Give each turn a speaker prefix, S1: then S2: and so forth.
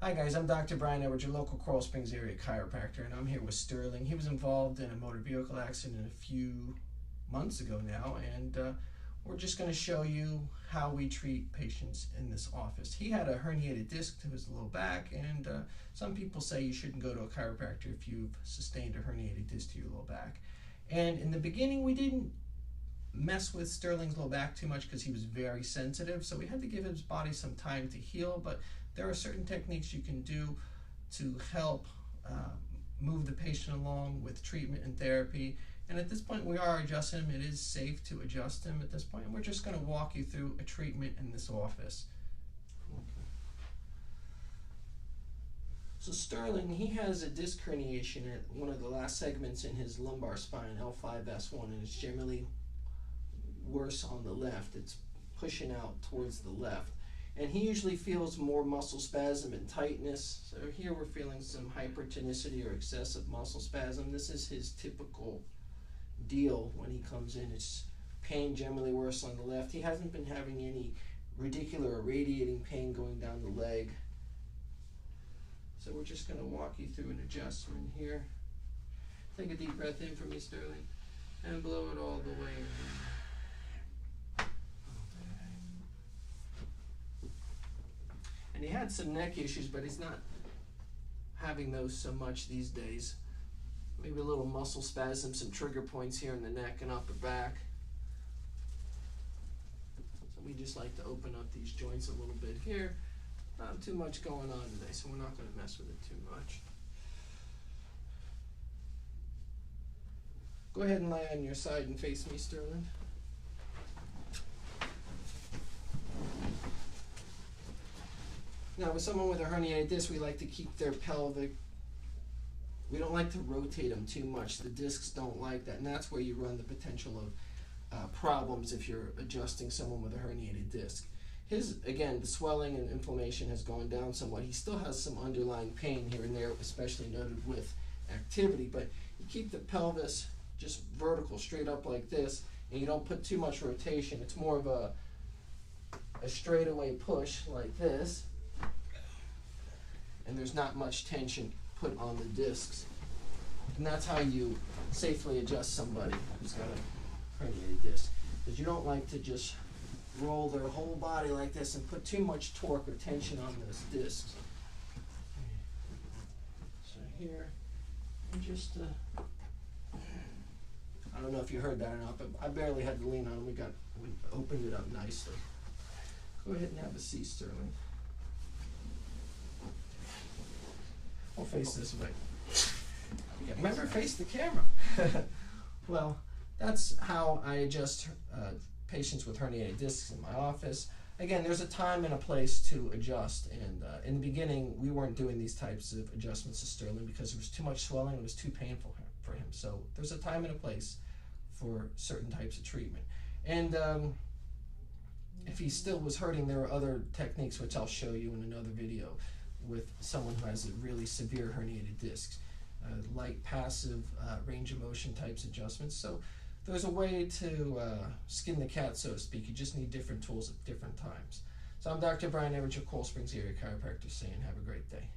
S1: Hi guys, I'm Dr. Brian Edwards, your local Coral Springs area chiropractor, and I'm here with Sterling. He was involved in a motor vehicle accident a few months ago now, and we're just going to show you how we treat patients in this office. He had a herniated disc to his low back, and some people say you shouldn't go to a chiropractor if you've sustained a herniated disc to your low back. And in the beginning, we didn't mess with Sterling's low back too much because he was very sensitive, so we had to give his body some time to heal, but there are certain techniques you can do to help move the patient along with treatment and therapy. And at this point we are adjusting him. It is safe to adjust him at this point, and we're just going to walk you through a treatment in this office. Okay. So Sterling, he has a disc herniation at one of the last segments in his lumbar spine, L5S1, and it's generally worse on the left. It's pushing out towards the left. And he usually feels more muscle spasm and tightness. So here we're feeling some hypertonicity or excessive muscle spasm. This is his typical deal when he comes in. It's pain generally worse on the left. He hasn't been having any radicular or radiating pain going down the leg. So we're just going to walk you through an adjustment here. Take a deep breath in for me, Sterling, and blow it all the way in. And he had some neck issues, but he's not having those so much these days. Maybe a little muscle spasm, some trigger points here in the neck and upper back. So we just like to open up these joints a little bit here. Not too much going on today, so we're not going to mess with it too much. Go ahead and lie on your side and face me, Sterling. Now, with someone with a herniated disc, we like to keep their pelvic, we don't like to rotate them too much. The discs don't like that, and that's where you run the potential of problems if you're adjusting someone with a herniated disc. Again, the swelling and inflammation has gone down somewhat. He still has some underlying pain here and there, especially noted with activity, but you keep the pelvis just vertical, straight up like this, and you don't put too much rotation. It's more of a straightaway push like this. And there's not much tension put on the discs. And that's how you safely adjust somebody who's got a herniated disc. Because you don't like to just roll their whole body like this and put too much torque or tension on those discs. So here, and just, I don't know if you heard that or not, but I barely had to lean on it. We opened it up nicely. Go ahead and have a seat, Sterling. We'll face this way. Yeah, remember, face the camera. Well, that's how I adjust patients with herniated discs in my office. Again, there's a time and a place to adjust, and in the beginning, we weren't doing these types of adjustments to Sterling because there was too much swelling and it was too painful for him. So there's a time and a place for certain types of treatment. And if he still was hurting, there are other techniques which I'll show you in another video with someone who has a really severe herniated discs, light passive range of motion types adjustments. So there's a way to skin the cat, so to speak. You just need different tools at different times. So I'm Dr. Brian Edwards, your Coral Springs area chiropractor, saying have a great day.